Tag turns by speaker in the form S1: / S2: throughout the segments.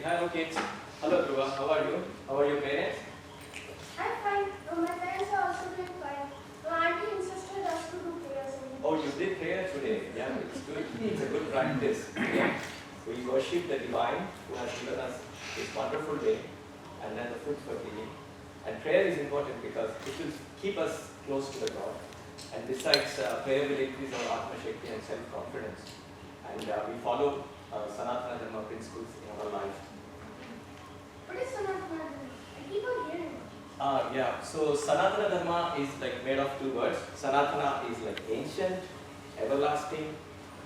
S1: Hello kids. Hello Dhruva, how are you? How are your parents?
S2: I'm fine. My parents are also doing fine. My auntie insisted us to do prayers.
S1: Oh, you did prayer today. Yeah, it's good. It's a good practice. Yeah. We worship the divine who has given us this wonderful day and then the food for healing. And prayer is important because it will keep us close to the God. And besides, prayer will increase our Atma Shakti and self-confidence. And we follow Sanathana Dharma principles in our life.
S2: What is Sanathana Dharma? I keep on hearing it.
S1: Yeah, so Sanatana Dharma is like made of two words. Sanatana is like ancient, everlasting,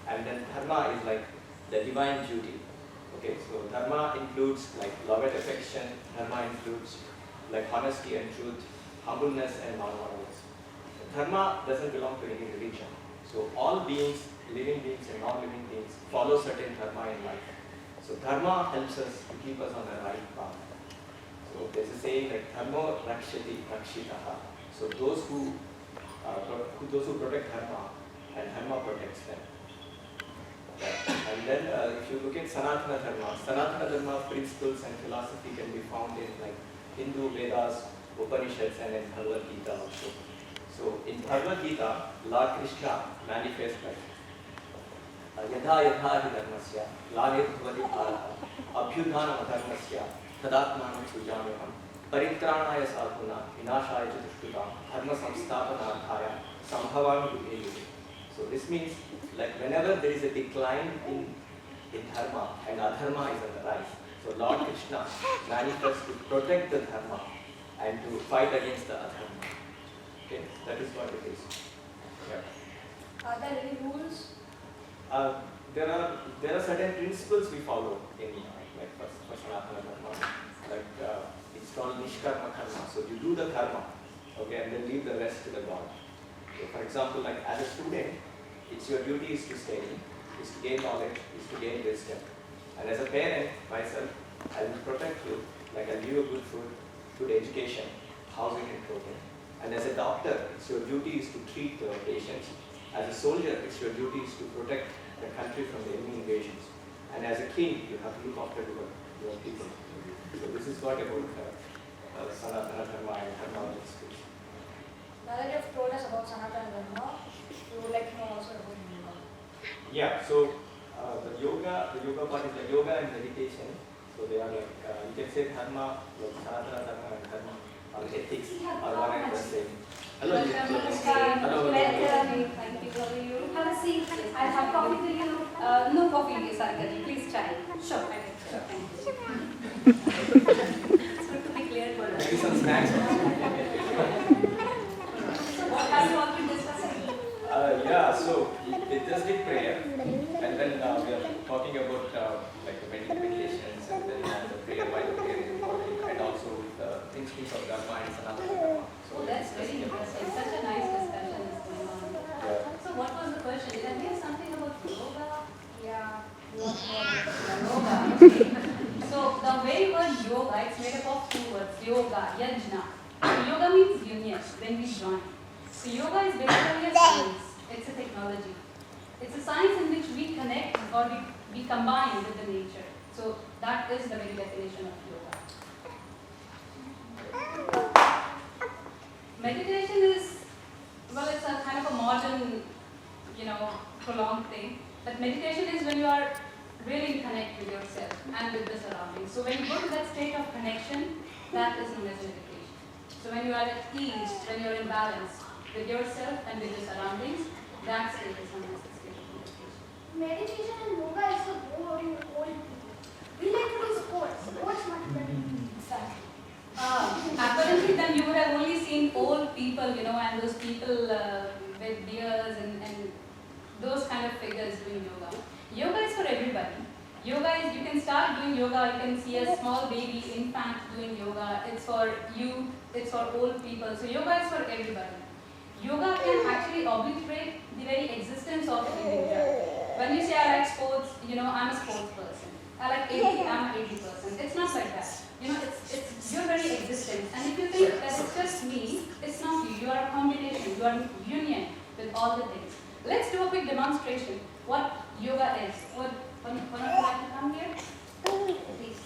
S1: and then Dharma is like the divine duty. Okay, so Dharma includes like love and affection, Dharma includes like honesty and truth, humbleness and non-violence. Dharma doesn't belong to any religion. So all beings, living beings and non-living beings, follow certain Dharma in life. So Dharma helps us to keep us on the right path. So there's a saying like Dharmo Rakshathi Rakshithaha. So those who protect Dharma, and Dharma protects them. Okay. And then if you look at Sanathana Dharma principles and philosophy can be found in like Hindu Vedas, Upanishads, and in Bhagavad Gita also. So in Bhagavad Gita, Lord Krishna manifests like Yadha yadha hi dharmasya, Lade bhavati bharata, abhyudhanam adharmasya, tadatmanam sujamyaham, paritranaya sadhuna, vinashaya chadushtutam, dharma samsthapanarthaya, sambhavam yuge yuge. So this means like whenever there is a decline in dharma and adharma is on the rise, so Lord Krishna manifests to protect the dharma and to fight against the adharma. Okay, that is what it is. Yeah.
S2: Are there any rules?
S1: There are certain principles we follow in like for Sanathana Dharma. Like it's called Nishkarma Karma. So you do the karma, okay, and then leave the rest to the God. So for example, like as a student, it's your duty is to study, is to gain knowledge, is to gain wisdom. And as a parent, myself, I will protect you, like I'll give you good food, good education, housing and clothing. And as a doctor, it's your duty is to treat the patients. As a soldier, it's your duty is to protect the country from the enemy invasions. And as a king, you have to look after your people. So this is what about Sanathana Dharma and Dharma Skit.
S2: Now that you have told us about Sanathana Dharma, we would like to know also about yoga.
S1: Yeah, so the yoga part is like yoga and meditation. So they are like, you can say Dharma, like Sanathana Dharma and Dharma, or ethics are one and the same. Hello, hello.
S3: Thank you. How are you? Have a seat. I have coffee for you. No coffee, Sarkari. Please try. Sure. Sure. Thank you. It's good to be clear for us.
S1: Maybe some snacks also.
S3: So what have you all been discussing?
S1: Yeah, so we just did prayer, and then we are talking about like the meditations and then the prayer, why the prayer is important, and also the principles of Dharma and Sanatana Dharma.
S3: Oh, that's very interesting. Such a nice discussion is going on.
S1: Yeah.
S3: So what was the question? Did I hear something about yoga?
S2: Yeah.
S3: Yoga. Okay. So the very word yoga, it's made up of two words, yoga, yajna. So yoga means union, when we join. So yoga is basically a science, it's a technology. It's a science in which we connect or we combine with the nature. So that is the very definition of yoga. Meditation is, well, it's a kind of a modern, prolonged thing. But meditation is when you are really in connect with yourself and with the surroundings. So when you go to that state of connection, that is known as meditation. So when you are at ease, when you are in balance with yourself and with the surroundings, that state is known as the state of meditation.
S2: Meditation and yoga is so boring with old people. We like to do sports. Sports much better. Exactly.
S3: Apparently then you would have only seen old people, and those people with beards and those kind of figures doing yoga. Yoga is for everybody. Yoga is, you can start doing yoga, you can see a small baby, infant doing yoga. It's for youth, it's for old people. So yoga is for everybody. Yoga can actually obliterate the very existence of an individual. When you say I like sports, I'm a sports person. I like 80, I'm an 80 person. It's not like that. It's your very existence. And if you think that it's just me, it's not you. You are a combination. You are in union with all the things. Let's do a quick demonstration. What yoga is. One of you like to come here? Please.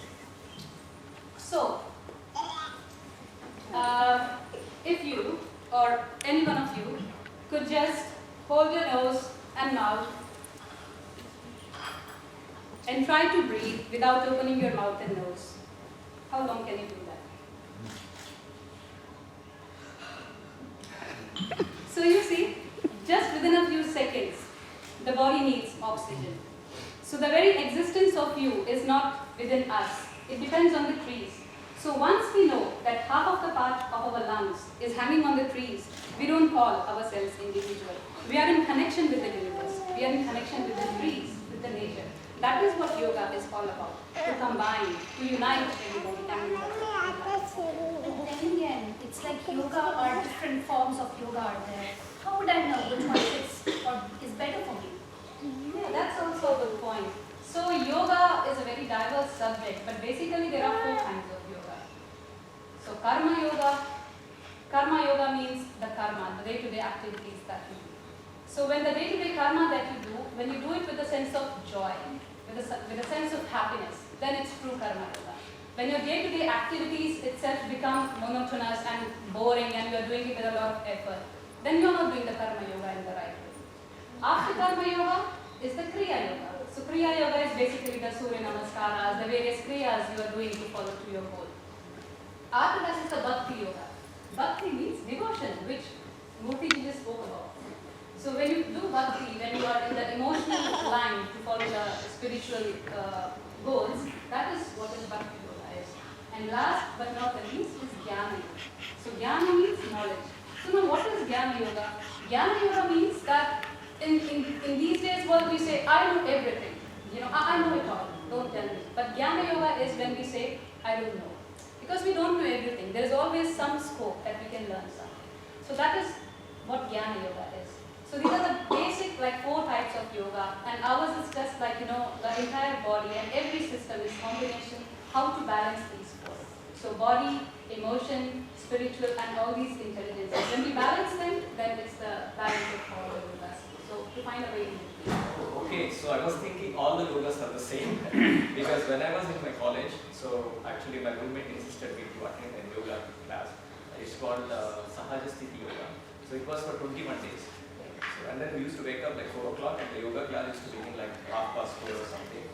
S3: So, if you or any one of you could just hold your nose and mouth and try to breathe without opening your mouth and nose. How long can you do that? So you see, just within a few seconds, the body needs oxygen. So the very existence of you is not within us. It depends on the trees. So once we know that half of the part of our lungs is hanging on the trees, we don't call ourselves individual. We are in connection with the universe. We are in connection with the trees, with the nature. That is what yoga is all about. To combine, to unite everybody.
S2: But then again, it's like yoga or different forms of yoga are there. How would I know which one is better for me?
S3: Yeah, that's also a good point. So yoga is a very diverse subject, but basically there are 4 kinds of yoga. So karma yoga means the karma, the day-to-day activities that you do. So when the day-to-day karma that you do, when you do it with a sense of joy, with a sense of happiness, then it's true karma yoga. When your day-to-day activities itself become monotonous and boring and you are doing it with a lot of effort, then you are not doing the karma yoga in the right way. After karma yoga is the kriya yoga. So kriya yoga is basically the surya namaskaras, the various kriyas you are doing to follow to your goal. After that is the bhakti yoga. Bhakti means devotion, which Murthy ji just spoke about. So when you do bhakti, when you are in the emotional line to follow the spiritual goals, that is what is bhakti yoga is. And last but not the least is jnana yoga. So jnana means knowledge. So now what is jnana yoga? Jnana yoga means that in these days world we say, I know everything. I know it all. Don't tell me. But jnana yoga is when we say, I don't know. Because we don't know everything. There is always some scope that we can learn something. So that is what jnana yoga is. So these are the basic 4 types of yoga, and ours is just the entire body, and every system is combination how to balance these 4. So body, emotion, spiritual, and all these intelligences. When we balance them, then it's the balance of all the yogas. So to find a way in between.
S1: Okay, so I was thinking all the yogas are the same because when I was in my college, so actually my roommate insisted me to attend a yoga class. It's called Sahajasthiti Yoga. So it was for 21 days. So, and then we used to wake up 4 o'clock and the yoga class used to begin 4:30 or something.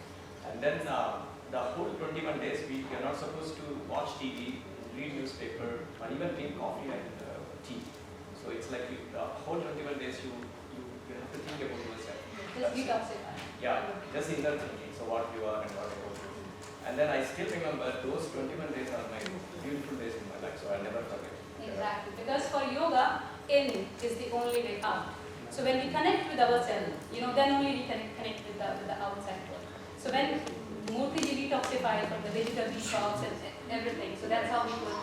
S1: And then the whole 21 days we are not supposed to watch TV, read newspaper, or even drink coffee and tea. So it's the whole 21 days you have to think about yourself.
S3: Just detoxify.
S1: Yeah, just inner thinking. So what you are and what you are. And then I still remember those 21 days are my beautiful days in my life. So I'll never forget.
S3: Exactly. Because for yoga, in is the only way out. So when we connect with ourselves, then only we can connect with the outside world. So when Murthy ji detoxified from the digital detox and everything, so that's how he would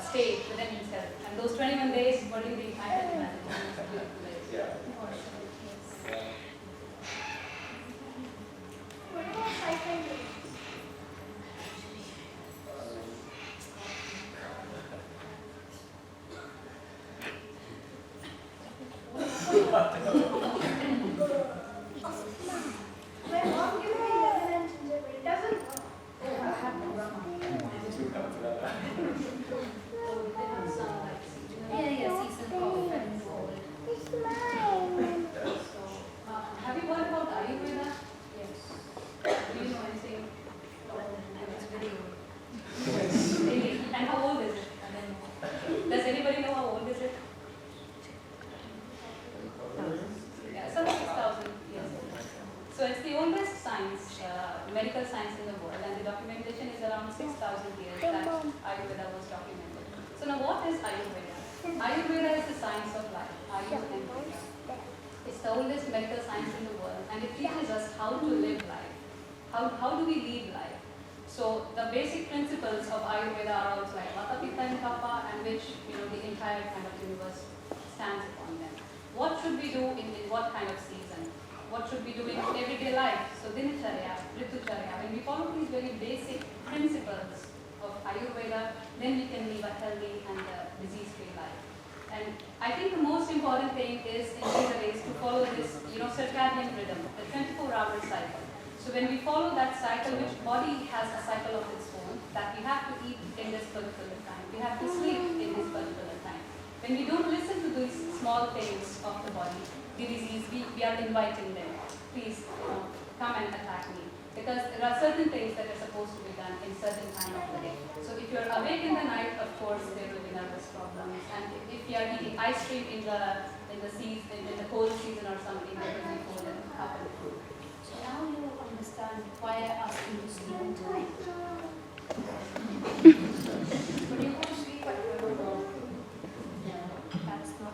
S3: stay within himself. And those 21 days, what do you think? I can imagine. It was beautiful days.
S1: Yeah.
S2: What about cycling? My mom gave me lemon and ginger, but it doesn't work.
S3: Oh, I have to run. Yeah, seasonal cough and cold. So, have you heard about Ayurveda? Yes. Do you know anything? It's very old. Really? And how old is it? I don't know. Does anybody know how old is it? Yeah, some 6,000 years old. So it's the oldest science, medical science in the world, and the documentation is around 6,000 years that Ayurveda was documented. So now what is Ayurveda? Ayurveda is the science of life. Ayurveda. It's the oldest medical science in the world, and it teaches us how to live life. How do we lead life? So the basic principles of Ayurveda are also like Vata, Pitta, and Kapha, and which the entire kind of universe stands upon them. What should we do in what kind of season? What should we do in everyday life? So Dinacharya, Ritucharya. When we follow these very basic principles of Ayurveda, then we can live a healthy and disease-free life. And I think the most important thing is in these days to follow this, circadian rhythm, the 24-hour cycle. So So when we follow that cycle, which body has a cycle of its own, that we have to eat in this particular time, we have to sleep in this particular time. When we don't listen to these small things of the body, the disease, we are inviting them. Please, come and attack me. Because there are certain things that are supposed to be done in certain time of the day. So if you're awake in the night, of course, there will be nervous problems. And if you are eating ice cream in the cold season or something, there will be cold and happen.
S4: So now you understand why I asked you to sleep on time. But you go to sleep at 12 o'clock. No, that's not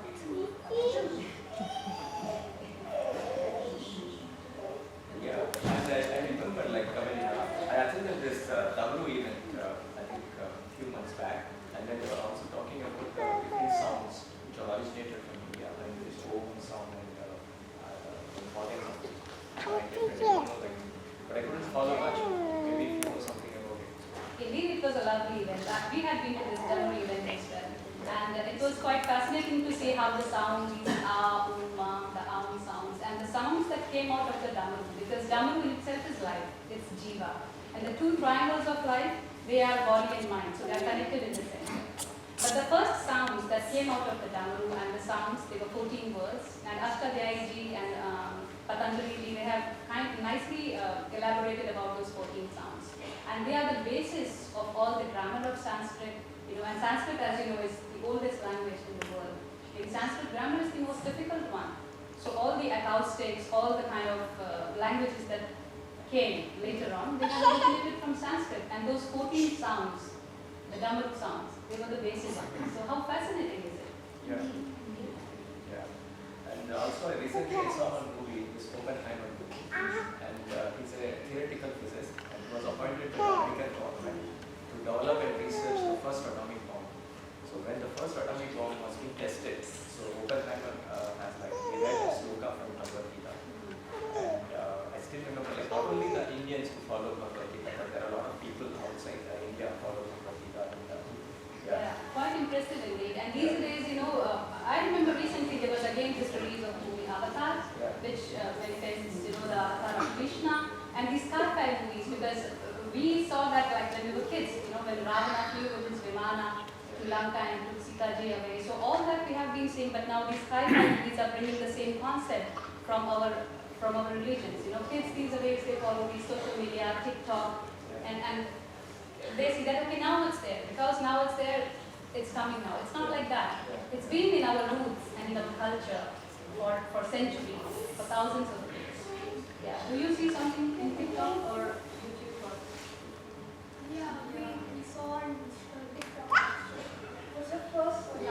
S1: Yeah, and I remember like I attended this W event I think a few months back, and then they were also talking about different sounds which are originated from India, like this Om sound and the importance of it. But I couldn't follow much. Maybe if you know something about it.
S3: Indeed, it was a lovely event. We had been to this Dharmo event as well. And it was quite fascinating to see how the sounds, these the sounds, and the sounds that came out of the Dhammaru, because Dhammaru in itself is life, it's Jiva. And the two triangles of life, they are body and mind, so they are connected in the center. But the first sounds that came out of the Dhammaru, and the sounds, they were 14 words, and Ashtadhyayi and Patanjali, they have nicely elaborated about those 14 sounds. And they are the basis of all the grammar of Sanskrit, and Sanskrit, as you know, is the oldest language in the world. In Sanskrit, grammar is the most difficult one. So all the acoustics, all the kind of languages that came later on, they were originated from Sanskrit. And those 14 sounds, the Dhammaru sounds, they were the basis of it. So how fascinating is it?
S1: Yeah. Yeah. And also I recently saw a movie, this Oppenheimer movie, and he's a theoretical physicist, and he was appointed to the American government to develop and research the first atomic bomb. So when the first atomic bomb was being tested, so Oppenheimer has like he read a sloka from Bhagavad Gita, and I still remember like not only the Indians who follow Bhagavad Gita, but there are a lot of people outside India who follow Bhagavad Gita.
S3: Yeah, quite impressive indeed. And these days, I remember recently there was again this release of the movie Avatar, which manifests, the avatar of Krishna, and these sci-fi movies, because we saw that like when we were kids, when Ravana flew with his Vimana to Lanka and took Sitaji away. So all that we have been seeing, but now these sci-fi movies are bringing the same concept from our religions. Kids these days, they follow these social media, TikTok, and they see that, okay, now it's there. Because now it's there, it's coming now. It's not like that. It's been in our roots and in our culture for centuries, for thousands of years. Yeah. Do you see something in TikTok or YouTube?
S2: Yeah, we saw on TikTok. It was the first one.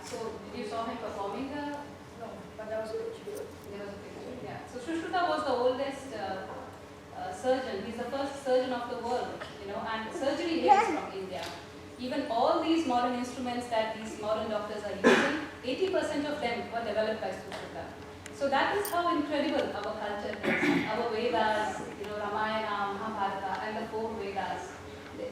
S3: So did you saw him performing the?
S2: No, but that was a picture.
S3: There was a picture. Yeah. So Shushruta was the oldest surgeon. He's the first surgeon of the world, and surgery hails from India. Even all these modern instruments that these modern doctors are using, 80% of them were developed by Shushruta. So that is how incredible our culture is. Our Vedas, Ramayana, Mahabharata, and the 4 Vedas.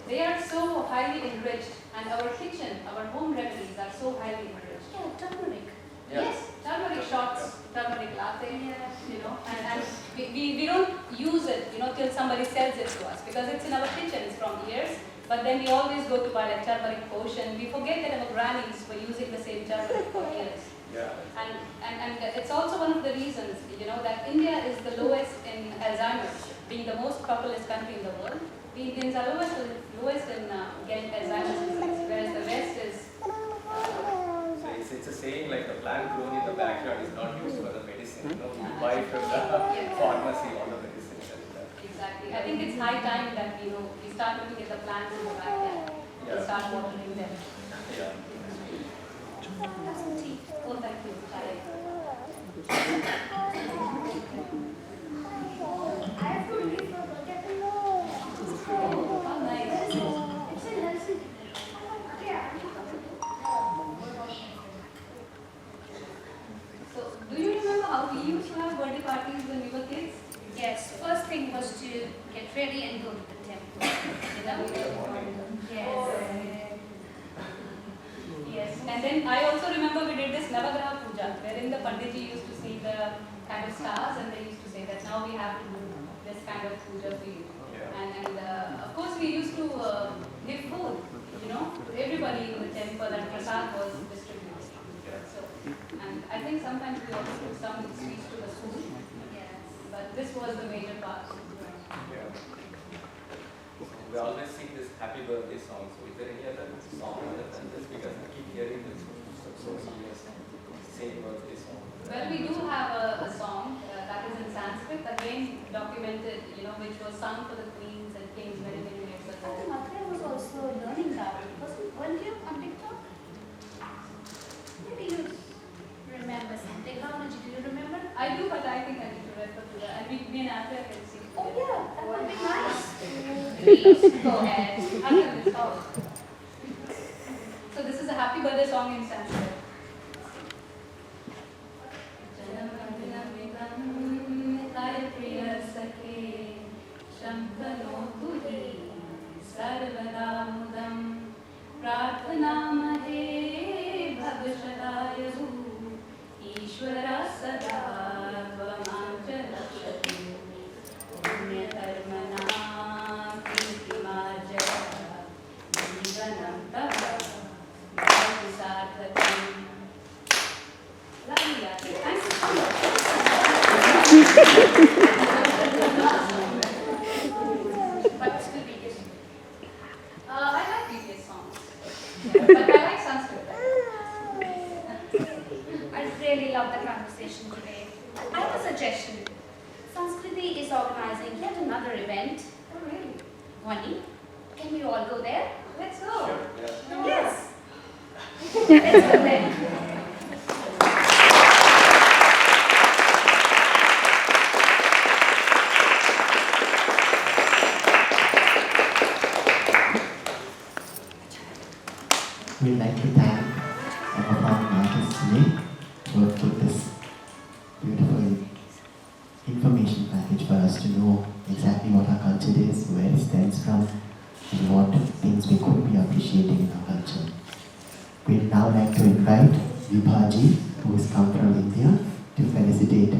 S3: They are so highly enriched, and our kitchen, our home remedies are so highly enriched.
S4: Yeah, turmeric.
S1: Yeah.
S3: Yes, turmeric shots, turmeric latte, and we don't use it, till somebody sells it to us, because it's in our kitchen, it's from years. But then we always go to buy like turmeric potion. We forget that our grannies were using the same turmeric for years.
S1: Yeah.
S3: And it's also one of the reasons, that India is the lowest in Alzheimer's, being the most populous country in the world. We Indians are lowest in getting Alzheimer's disease, whereas the West is.
S1: So it's a saying like the plant grown in the backyard is not used for the medicine. You buy from the pharmacy all the medicines.
S3: Exactly. I think it's high time that we start looking at the plants in the backyard.
S1: Yeah.
S3: We start watering them.
S1: Yeah.
S3: Oh, thank you. Chai.
S2: I have to leave for project.
S3: Oh, nice.
S2: It's in Helsinki. Yeah.
S3: So, do you remember how we used to have birthday parties when we were kids?
S4: Yes, first thing was to get ready and go to the temple. Yes.
S3: Yes. And then I also remember we did this Navagraha Puja, wherein the Panditji used to see the kind of stars, and they used to say that now we have to do this kind of puja for you.
S1: Yeah.
S3: And of course we used to give food, to everybody in the temple, and prasad was distributed. So, and I think sometimes we also do some sweets to the school,
S4: Yes.
S3: but this was the major part.
S1: Yeah. We always sing this happy birthday song. So is there any other song other than this? Because I keep hearing this so many years. Same birthday song.
S3: Well, we do have a song that is in Sanskrit, again documented, which was sung for the queens and kings many, many years
S4: I think
S3: ago.
S4: Athaya was also learning that. Weren't you on TikTok? Maybe you remember something. Bhavanaji, do you remember?
S3: I do, but I think I need to refer to that. And me and Athaya can sing
S4: Oh
S3: together.
S4: yeah, that would be nice. Please go ahead.
S3: Athaya will sing. So this is a happy birthday song in Sanskrit. प्रार्थनामहे भविष्यदायु ईश्वरः सदा त्वमां च रक्षतु पुण्यकर्मणां कीर्तिमार्जय जीवनं तव भवतु सार्थकम्. Lovely, Aarti. Thank you so much.
S4: But still be good.
S3: I like BTS songs, but I like Sanskrit.
S4: I really love the conversation today. I have a suggestion. Sanskriti is organizing yet another event.
S3: Oh, really?
S4: Vani, can we all go there?
S3: Let's go.
S1: Sure. Yeah.
S4: Yes. Let's go there.
S5: We'd like to thank our performing artists today who have put this beautiful information package for us to know exactly what our culture is, where it stems from, and what things we could be appreciating in our culture. We'd now like to invite Vibhaji, who has come from India, to felicitate